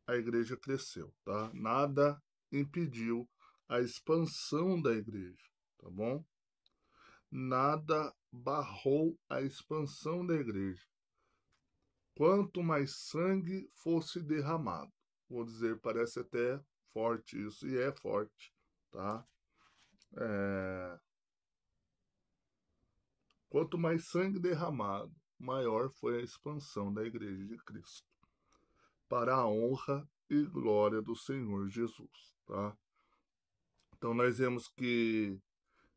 a igreja cresceu, tá? Nada impediu a expansão da igreja, tá bom? Nada barrou a expansão da igreja. Quanto mais sangue fosse derramado, vou dizer, parece até forte isso, e é forte, tá? É, quanto mais sangue derramado, maior foi a expansão da igreja de Cristo, para a honra e glória do Senhor Jesus, tá? Então nós vemos que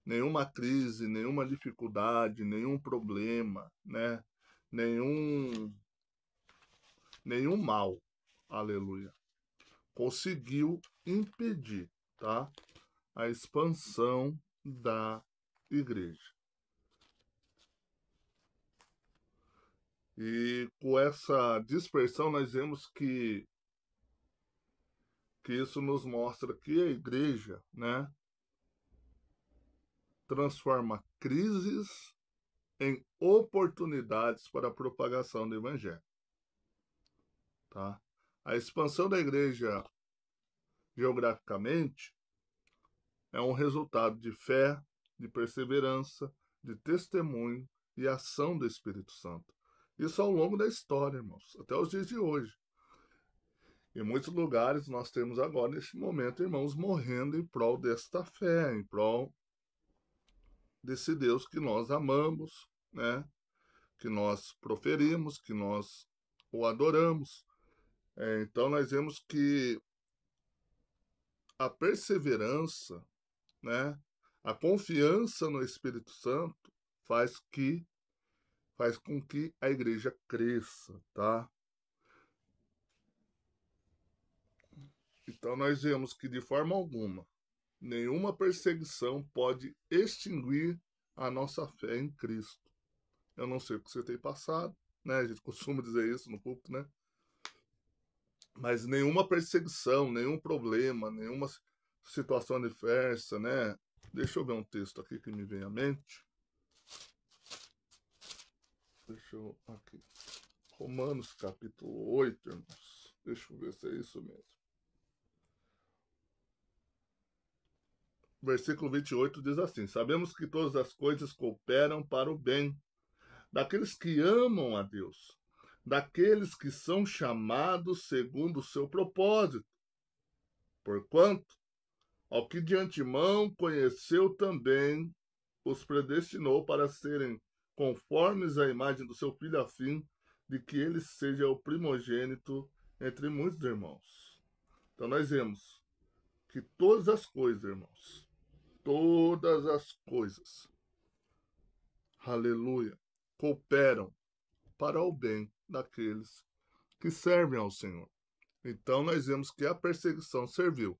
nenhuma crise, nenhuma dificuldade, nenhum problema, né? Nenhum, nenhum mal, aleluia, conseguiu impedir, tá? A expansão da igreja. E com essa dispersão nós vemos que isso nos mostra que a igreja, né, transforma crises em oportunidades para a propagação do evangelho, tá? A expansão da igreja geograficamente é um resultado de fé, de perseverança, de testemunho e ação do Espírito Santo. Isso ao longo da história, irmãos, até os dias de hoje. Em muitos lugares nós temos agora, neste momento, irmãos morrendo em prol desta fé, em prol desse Deus que nós amamos, né? Que nós proferimos, que nós o adoramos. Então nós vemos que a perseverança, né? A confiança no Espírito Santo faz que faz com que a igreja cresça, tá? Então nós vemos que de forma alguma nenhuma perseguição pode extinguir a nossa fé em Cristo. Eu não sei o que você tem passado, né? A gente costuma dizer isso no púlpito, né? Mas nenhuma perseguição, nenhum problema, nenhuma situação adversa, né? Deixa eu ver um texto aqui que me vem à mente. Deixa eu aqui. Romanos capítulo 8, irmãos. Deixa eu ver se é isso mesmo. Versículo 28 diz assim: Sabemos que todas as coisas cooperam para o bem daqueles que amam a Deus, daqueles que são chamados segundo o seu propósito. Porquanto, ao que de antemão conheceu também, os predestinou para serem conformes à imagem do seu filho, a fim de que ele seja o primogênito entre muitos irmãos. Então nós vemos que todas as coisas, irmãos, todas as coisas, aleluia, cooperam para o bem daqueles que servem ao Senhor. Então nós vemos que a perseguição serviu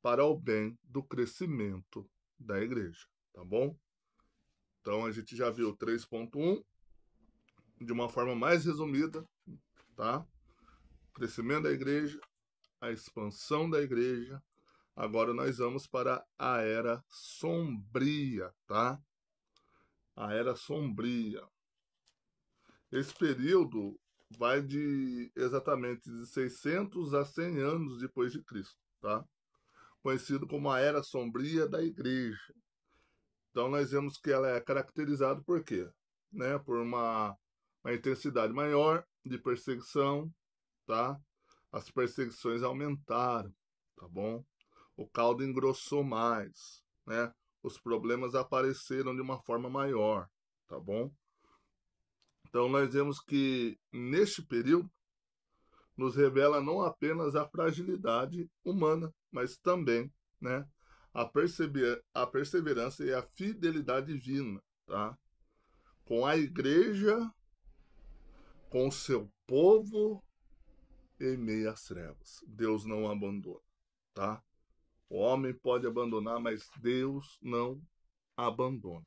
para o bem do crescimento da igreja, tá bom? Então a gente já viu 3.1 de uma forma mais resumida, tá? O crescimento da igreja, a expansão da igreja. Agora nós vamos para a era sombria, tá? A era sombria. Esse período vai de exatamente de 600 a 100 anos depois de Cristo, tá? Conhecido como a Era Sombria da Igreja. Então nós vemos que ela é caracterizada por quê? Né? Por uma intensidade maior de perseguição, tá? As perseguições aumentaram, tá bom? O caldo engrossou mais, né? Os problemas apareceram de uma forma maior, tá bom? Então nós vemos que neste período nos revela não apenas a fragilidade humana, mas também, né, a perseverança e a fidelidade divina, tá? Com a igreja, com o seu povo em meio às trevas. Deus não abandona, tá? O homem pode abandonar, mas Deus não abandona.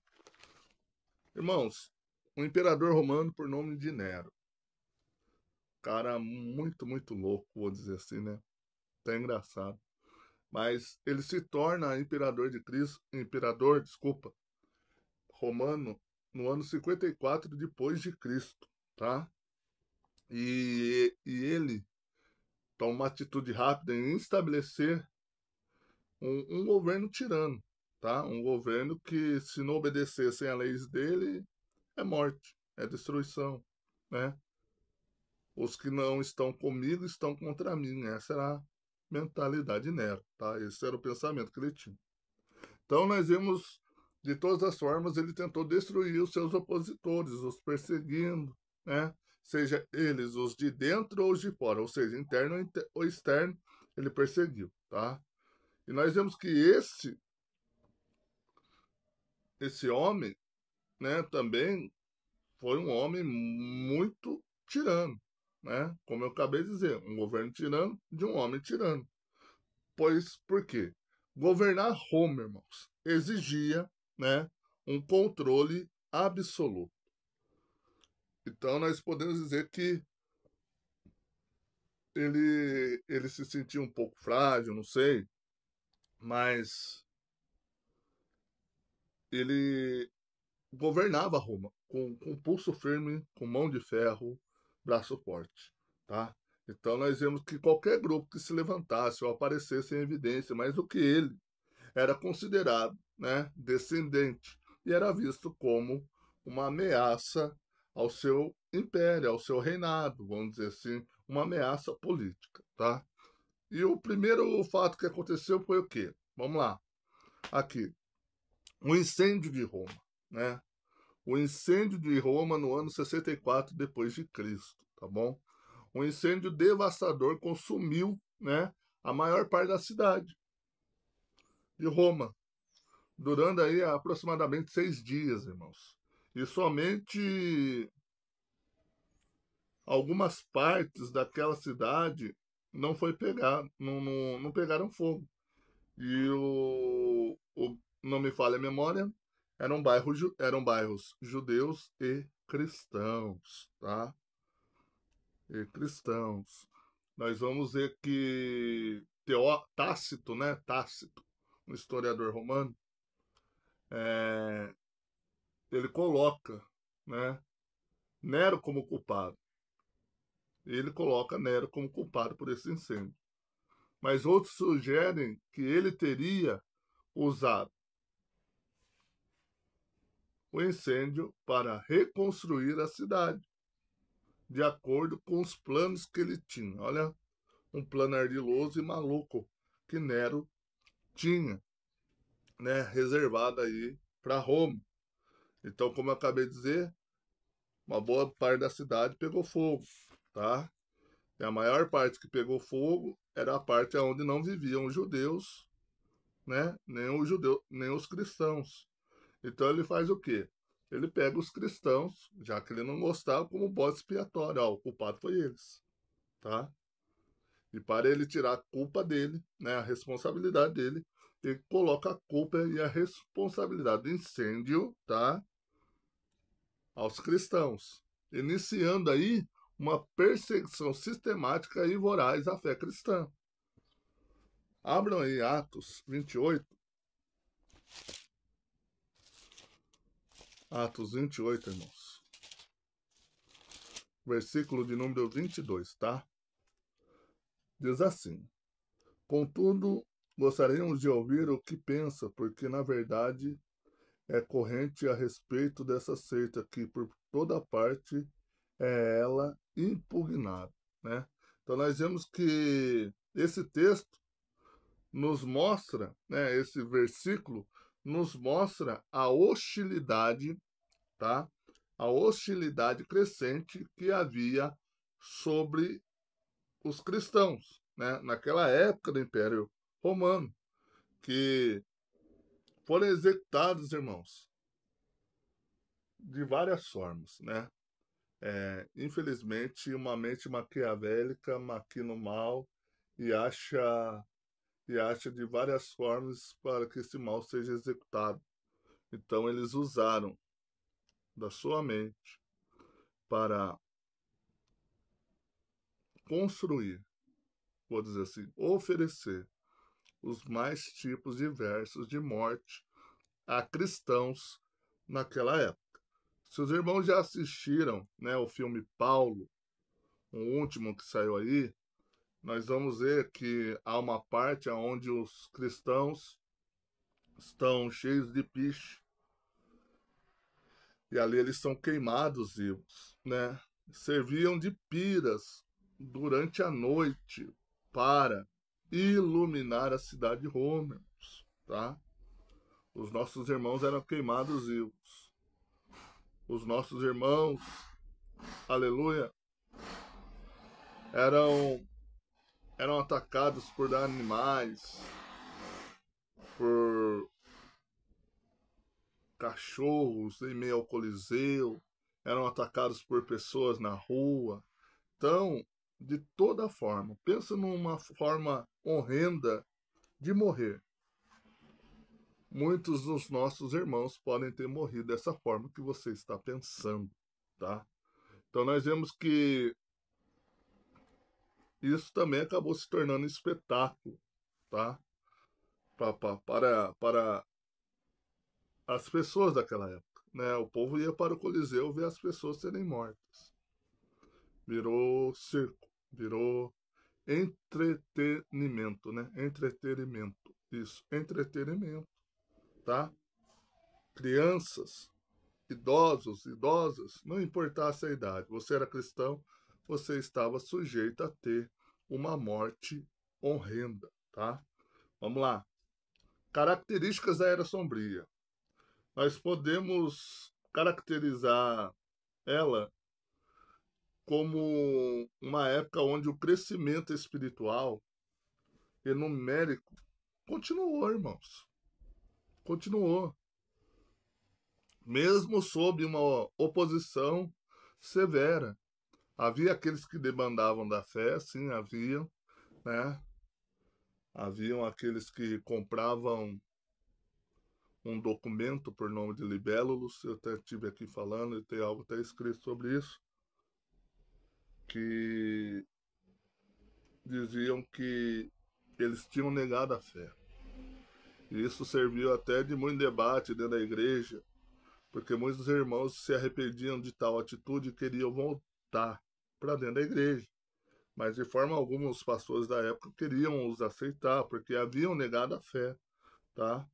Irmãos, um imperador romano por nome de Nero. Cara muito, muito louco, vou dizer assim, né? Até engraçado. Mas ele se torna imperador de Cristo, imperador, desculpa, romano no ano 54 depois de Cristo, tá? E ele toma uma atitude rápida em estabelecer um governo tirano, tá? Um governo que, se não obedecessem às leis dele, é morte, é destruição, né? Os que não estão comigo estão contra mim. Essa era a mentalidade de Nero, tá? Esse era o pensamento que ele tinha. Então nós vemos, de todas as formas, ele tentou destruir os seus opositores, os perseguindo, né? Seja eles os de dentro ou os de fora, ou seja, interno ou externo, ele perseguiu, tá? E nós vemos que esse homem, né, também foi um homem muito tirano, né? Como eu acabei de dizer, um governo tirano de um homem tirano. Pois por quê? Governar Roma, irmãos, exigia, né, um controle absoluto. Então nós podemos dizer que ele se sentia um pouco frágil, não sei, mas ele governava Roma com pulso firme, com mão de ferro, braço forte, tá? Então nós vemos que qualquer grupo que se levantasse ou aparecesse em evidência, mais do que ele, era considerado, né, descendente e era visto como uma ameaça ao seu império, ao seu reinado, vamos dizer assim, uma ameaça política, tá? E o primeiro fato que aconteceu foi o quê? Vamos lá, aqui, o incêndio de Roma, né? O incêndio de Roma no ano 64 depois de Cristo, tá bom? Um incêndio devastador consumiu, né, a maior parte da cidade de Roma, durando aí aproximadamente 6 dias, irmãos. E somente algumas partes daquela cidade não foi pegado, não pegaram fogo. E não me falha a memória, eram bairros judeus e cristãos, tá? E cristãos. Nós vamos ver que Tácito, né? Tácito, um historiador romano, é, ele coloca, né, Nero como culpado. Ele coloca Nero como culpado por esse incêndio. Mas outros sugerem que ele teria usado o incêndio para reconstruir a cidade, de acordo com os planos que ele tinha. Olha, um plano ardiloso e maluco que Nero tinha, né, reservado aí para Roma. Então, como eu acabei de dizer, uma boa parte da cidade pegou fogo, tá? E a maior parte que pegou fogo era a parte onde não viviam os judeus, né? Nem os cristãos. Então ele faz o quê? Ele pega os cristãos, já que ele não gostava, como bode expiatório. Ó, o culpado foi eles, tá? E para ele tirar a culpa dele, né, a responsabilidade dele, ele coloca a culpa e a responsabilidade do incêndio, tá, aos cristãos, iniciando aí uma perseguição sistemática e voraz à fé cristã. Abram aí Atos 28. Atos 28, irmãos. Versículo de número 22, tá? Diz assim: Contudo, gostaríamos de ouvir o que pensa, porque na verdade é corrente a respeito dessa seita que por toda parte é ela impugnada, né? Então nós vemos que esse texto nos mostra, né, esse versículo nos mostra a hostilidade, tá? A hostilidade crescente que havia sobre os cristãos, né, naquela época do Império Romano, que foram executados, irmãos, de várias formas, né? Infelizmente, uma mente maquiavélica maquina o mal e acha de várias formas para que esse mal seja executado. Então, eles usaram da sua mente para construir, vou dizer assim, oferecer os mais tipos diversos de morte a cristãos naquela época. Se os irmãos já assistiram, né, o filme Paulo, o último que saiu aí, nós vamos ver que há uma parte onde os cristãos estão cheios de piche, e ali eles são queimados vivos, né? Serviam de piras durante a noite para iluminar a cidade de Roma, tá? Os nossos irmãos eram queimados vivos. Os nossos irmãos, aleluia, eram atacados por animais, por cachorros em meio ao Coliseu, eram atacados por pessoas na rua. Então, de toda forma, pensa numa forma horrenda de morrer. Muitos dos nossos irmãos podem ter morrido dessa forma que você está pensando, tá? Então nós vemos que isso também acabou se tornando espetáculo, tá? Para as pessoas daquela época, né? O povo ia para o Coliseu ver as pessoas serem mortas. Virou circo, virou entretenimento, né? Entretenimento, isso, entretenimento, tá? Crianças, idosos, idosas, não importasse a idade, você era cristão, você estava sujeito a ter uma morte horrenda, tá? Vamos lá. Características da Era Sombria. Nós podemos caracterizar ela como uma época onde o crescimento espiritual e numérico continuou, irmãos. Continuou. Mesmo sob uma oposição severa. Havia aqueles que debandavam da fé, sim, haviam, né? Haviam aqueles que compravam um documento por nome de libélulos, eu até estive aqui falando e tem algo até escrito sobre isso, que diziam que eles tinham negado a fé. E isso serviu até de muito debate dentro da igreja, porque muitos irmãos se arrependiam de tal atitude e queriam voltar para dentro da igreja. Mas de forma alguma os pastores da época queriam os aceitar, porque haviam negado a fé, tá?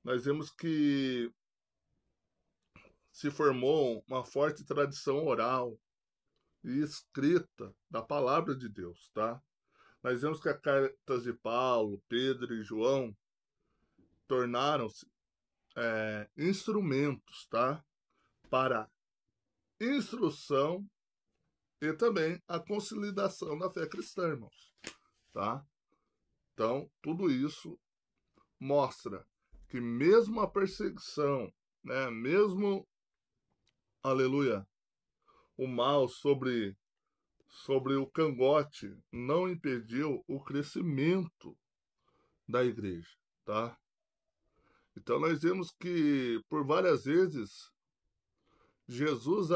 Nós vemos que se formou uma forte tradição oral e escrita da palavra de Deus, tá? Nós vemos que as cartas de Paulo, Pedro e João tornaram-se instrumentos, tá? Para instrução e também a consolidação da fé cristã, irmãos, tá? Então, tudo isso mostra que mesmo a perseguição, né, mesmo, aleluia, o mal sobre o cangote não impediu o crescimento da igreja, tá? Então nós vemos que por várias vezes Jesus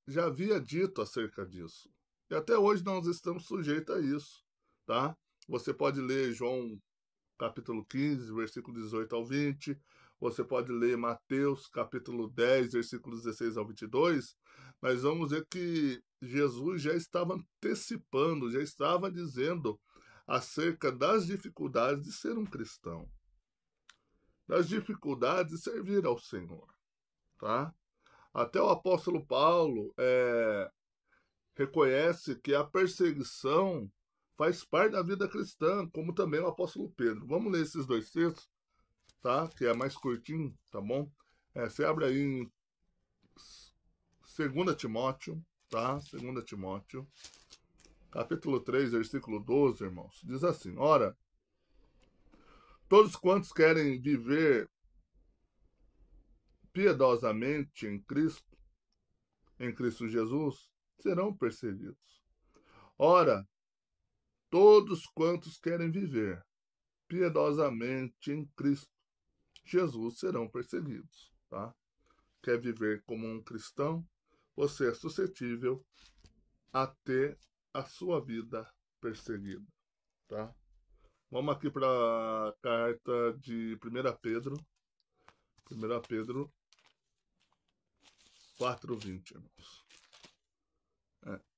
já havia dito acerca disso. E até hoje nós estamos sujeitos a isso, tá? Você pode ler João capítulo 15, versículo 18 ao 20. Você pode ler Mateus capítulo 10, versículos 16 ao 22. Nós vamos ver que Jesus já estava antecipando, já estava dizendo acerca das dificuldades de ser um cristão, das dificuldades de servir ao Senhor, tá? Até o apóstolo Paulo reconhece que a perseguição faz parte da vida cristã, como também o apóstolo Pedro. Vamos ler esses dois textos, tá? Que é mais curtinho, tá bom? Você abre aí em 2 Timóteo, tá? 2 Timóteo, capítulo 3, versículo 12, irmãos. Diz assim: Ora, todos quantos querem viver piedosamente em Cristo Jesus, serão perseguidos. Ora, todos quantos querem viver piedosamente em Cristo Jesus serão perseguidos, tá? Quer viver como um cristão? Você é suscetível a ter a sua vida perseguida, tá? Vamos aqui para a carta de 1 Pedro, 1 Pedro 4:20, irmãos.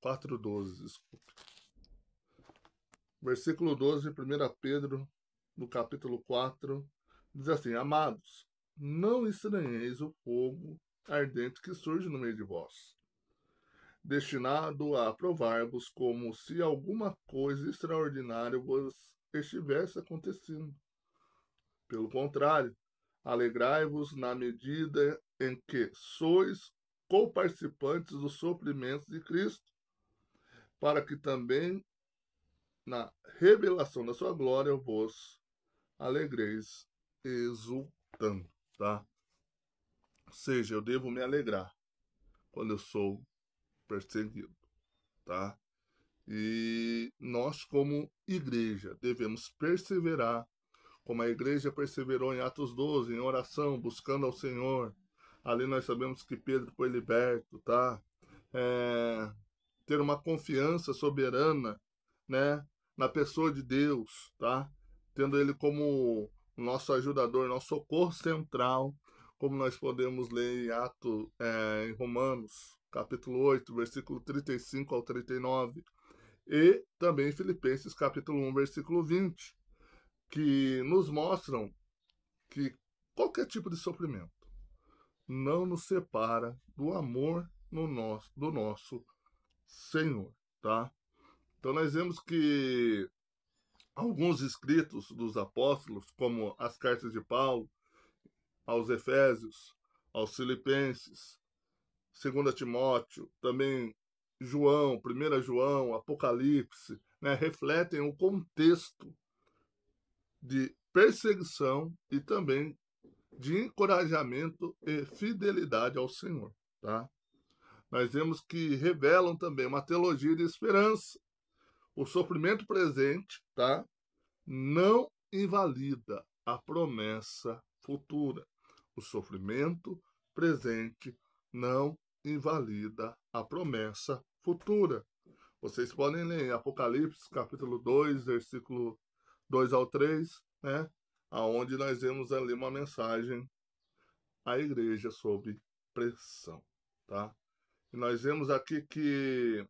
4:12, desculpe. Versículo 12, 1 Pedro, no capítulo 4, diz assim: Amados, não estranheis o fogo ardente que surge no meio de vós, destinado a provar-vos como se alguma coisa extraordinária vos estivesse acontecendo. Pelo contrário, alegrai-vos na medida em que sois co-participantes dos sofrimentos de Cristo, para que também na revelação da sua glória vos alegreis exultando, tá? Ou seja, eu devo me alegrar quando eu sou perseguido, tá? E nós, como igreja, devemos perseverar, como a igreja perseverou em Atos 12, em oração, buscando ao Senhor. Ali nós sabemos que Pedro foi liberto, tá? Ter uma confiança soberana, né, na pessoa de Deus, tá? Tendo ele como nosso ajudador, nosso socorro central, como nós podemos ler em Romanos, capítulo 8, versículo 35 ao 39, e também em Filipenses, capítulo 1, versículo 20, que nos mostram que qualquer tipo de sofrimento não nos separa do amor do nosso Senhor, tá? Então nós vemos que alguns escritos dos apóstolos, como as cartas de Paulo aos Efésios, aos Filipenses, 2 Timóteo, também João, 1 João, Apocalipse, né, refletem o contexto de perseguição e também de encorajamento e fidelidade ao Senhor, tá? Nós vemos que revelam também uma teologia de esperança. O sofrimento presente, tá, não invalida a promessa futura. O sofrimento presente não invalida a promessa futura. Vocês podem ler em Apocalipse, capítulo 2, versículo 2 ao 3, né? Aonde nós vemos ali uma mensagem à igreja sobre pressão, tá? E nós vemos aqui que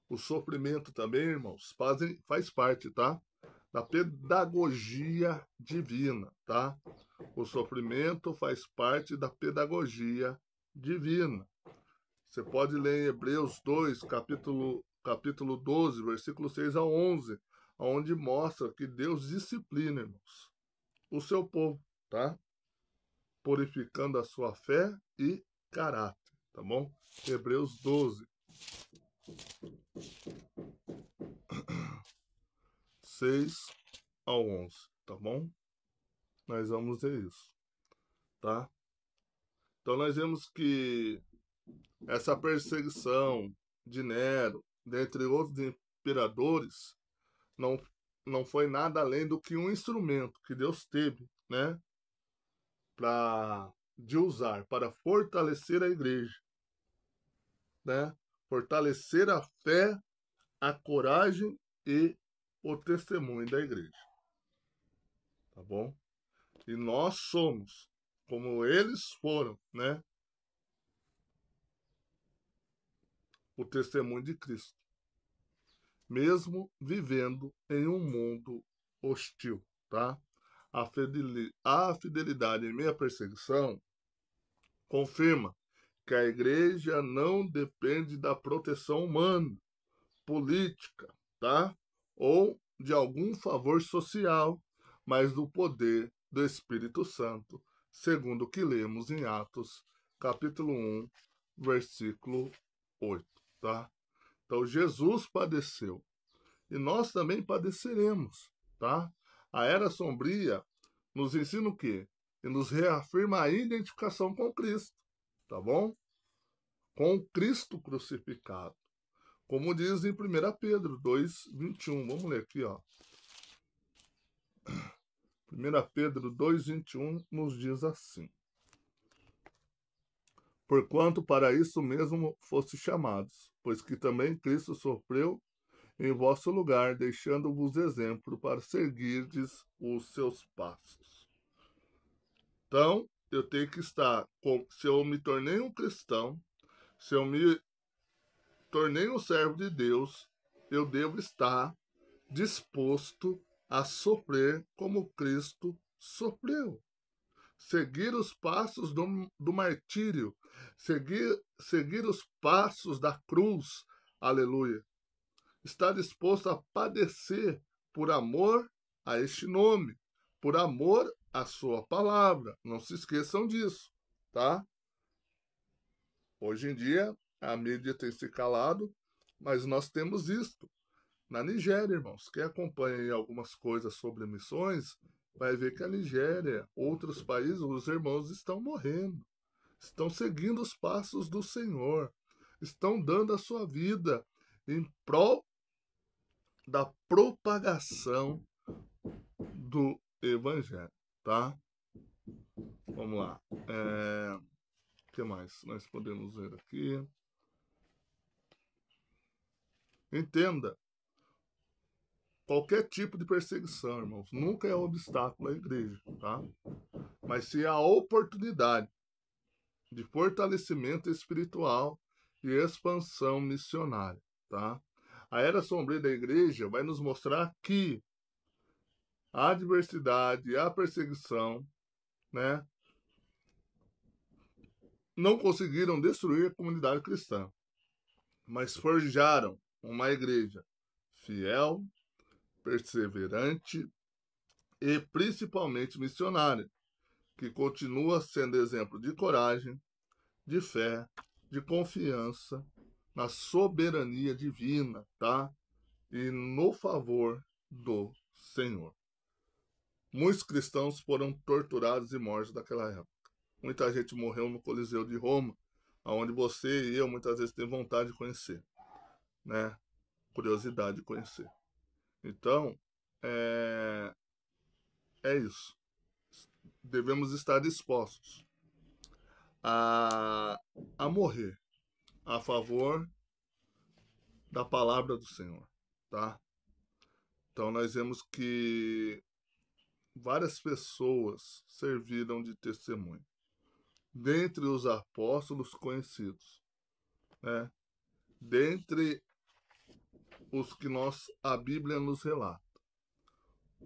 o sofrimento também, irmãos, faz parte, tá? Da pedagogia divina, tá? O sofrimento faz parte da pedagogia divina. Você pode ler em Hebreus 2, capítulo 12, versículo 6 a 11, onde mostra que Deus disciplina, irmãos, o seu povo, tá? Purificando a sua fé e caráter, tá bom? Hebreus 12, 6 ao 11, tá bom? Nós vamos ver isso, tá? Então nós vemos que essa perseguição de Nero, dentre outros imperadores, não, não foi nada além do que um instrumento que Deus teve, né, de usar para fortalecer a igreja, né, fortalecer a fé, a coragem e o testemunho da igreja, tá bom? E nós somos, como eles foram, né, o testemunho de Cristo, mesmo vivendo em um mundo hostil, tá? A fidelidade em meio à perseguição confirma que a igreja não depende da proteção humana, política, tá? Ou de algum favor social, mas do poder do Espírito Santo, segundo o que lemos em Atos, capítulo 1, versículo 8, tá? Então Jesus padeceu e nós também padeceremos, tá? A era sombria nos ensina o quê? E nos reafirma a identificação com Cristo, tá bom? Com Cristo crucificado. Como diz em 1 Pedro 2, 21. Vamos ler aqui, ó. 1 Pedro 2, 21 nos diz assim: Porquanto para isso mesmo foste chamados, pois que também Cristo sofreu em vosso lugar, deixando-vos exemplo para seguirdes os seus passos. Então, eu tenho que estar, se eu me tornei um cristão, se eu me tornei um servo de Deus, eu devo estar disposto a sofrer como Cristo sofreu. Seguir os passos do martírio, seguir os passos da cruz, aleluia. Está disposto a padecer por amor a este nome, por amor à sua palavra. Não se esqueçam disso, tá? Hoje em dia, a mídia tem se calado, mas nós temos isto. Na Nigéria, irmãos, quem acompanha aí algumas coisas sobre missões, vai ver que a Nigéria, outros países, os irmãos estão morrendo, estão seguindo os passos do Senhor, estão dando a sua vida em prol da propagação do Evangelho, tá? Vamos lá. O que mais nós podemos ver aqui? Entenda, qualquer tipo de perseguição, irmãos, nunca é um obstáculo à igreja, tá? Mas se há oportunidade de fortalecimento espiritual e expansão missionária, tá? A era sombria da igreja vai nos mostrar que a adversidade e a perseguição, né, não conseguiram destruir a comunidade cristã, mas forjaram uma igreja fiel, perseverante e principalmente missionária, que continua sendo exemplo de coragem, de fé, de confiança na soberania divina, tá? E no favor do Senhor. Muitos cristãos foram torturados e mortos naquela época. Muita gente morreu no Coliseu de Roma, onde você e eu muitas vezes tem vontade de conhecer, né? Curiosidade de conhecer. Então, é isso. Devemos estar dispostos a, a morrer a favor da palavra do Senhor, tá? Então nós vemos que várias pessoas serviram de testemunho, dentre os apóstolos conhecidos, né? Dentre os que a Bíblia nos relata,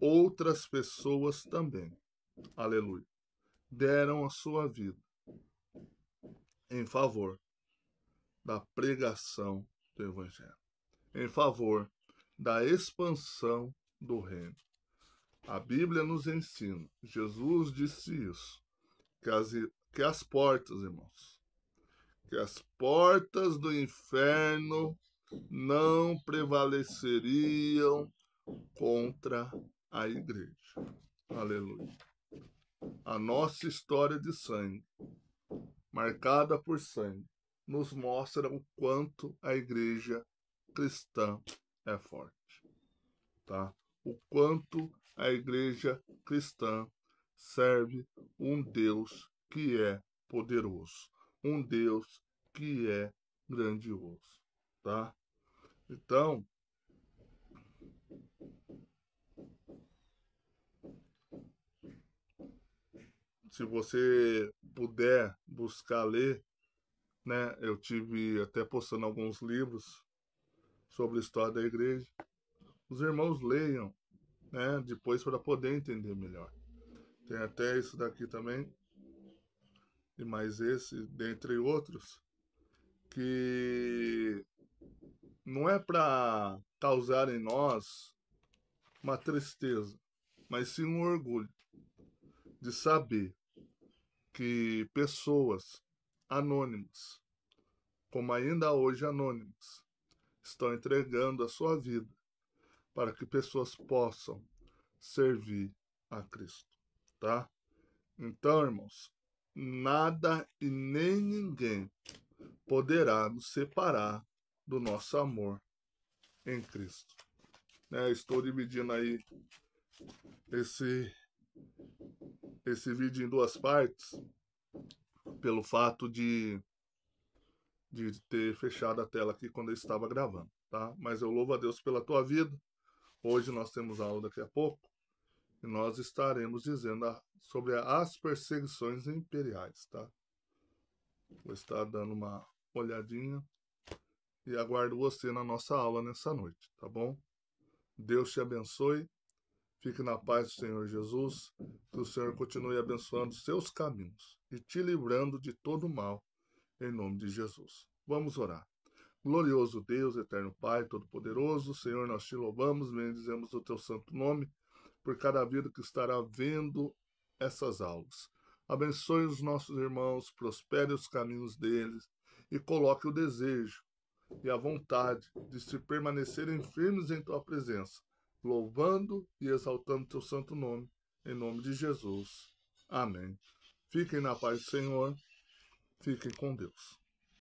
outras pessoas também, aleluia, deram a sua vida em favor da pregação do Evangelho, em favor da expansão do reino. A Bíblia nos ensina, Jesus disse isso, que as portas, irmãos, que as portas do inferno não prevaleceriam contra a igreja. Aleluia. A nossa história de sangue, marcada por sangue, nos mostra o quanto a igreja cristã é forte, tá? O quanto a igreja cristã serve um Deus que é poderoso, um Deus que é grandioso, tá? Então, se você puder buscar ler, né? Eu tive até postando alguns livros sobre a história da igreja. Os irmãos leiam, né? Depois para poder entender melhor. Tem até isso daqui também, e mais esse, dentre outros, que não é para causar em nós uma tristeza, mas sim um orgulho de saber que pessoas anônimas, como ainda hoje anônimas, estão entregando a sua vida para que pessoas possam servir a Cristo, tá? Então, irmãos, nada e nem ninguém poderá nos separar do nosso amor em Cristo. Estou dividindo aí esse vídeo em duas partes, pelo fato de ter fechado a tela aqui quando eu estava gravando, tá? Mas eu louvo a Deus pela tua vida. Hoje nós temos aula daqui a pouco e nós estaremos dizendo sobre as perseguições imperiais, tá? Vou estar dando uma olhadinha e aguardo você na nossa aula nessa noite, tá bom? Deus te abençoe. Fique na paz do Senhor Jesus. Que o Senhor continue abençoando seus caminhos e te livrando de todo mal, em nome de Jesus. Vamos orar. Glorioso Deus, eterno Pai, todo-poderoso, Senhor, nós te louvamos, bendizemos o teu santo nome por cada vida que estará vendo essas aulas. Abençoe os nossos irmãos, prospere os caminhos deles e coloque o desejo e a vontade de se permanecerem firmes em tua presença, louvando e exaltando teu santo nome, em nome de Jesus. Amém. Fiquem na paz do Senhor, fiquem com Deus.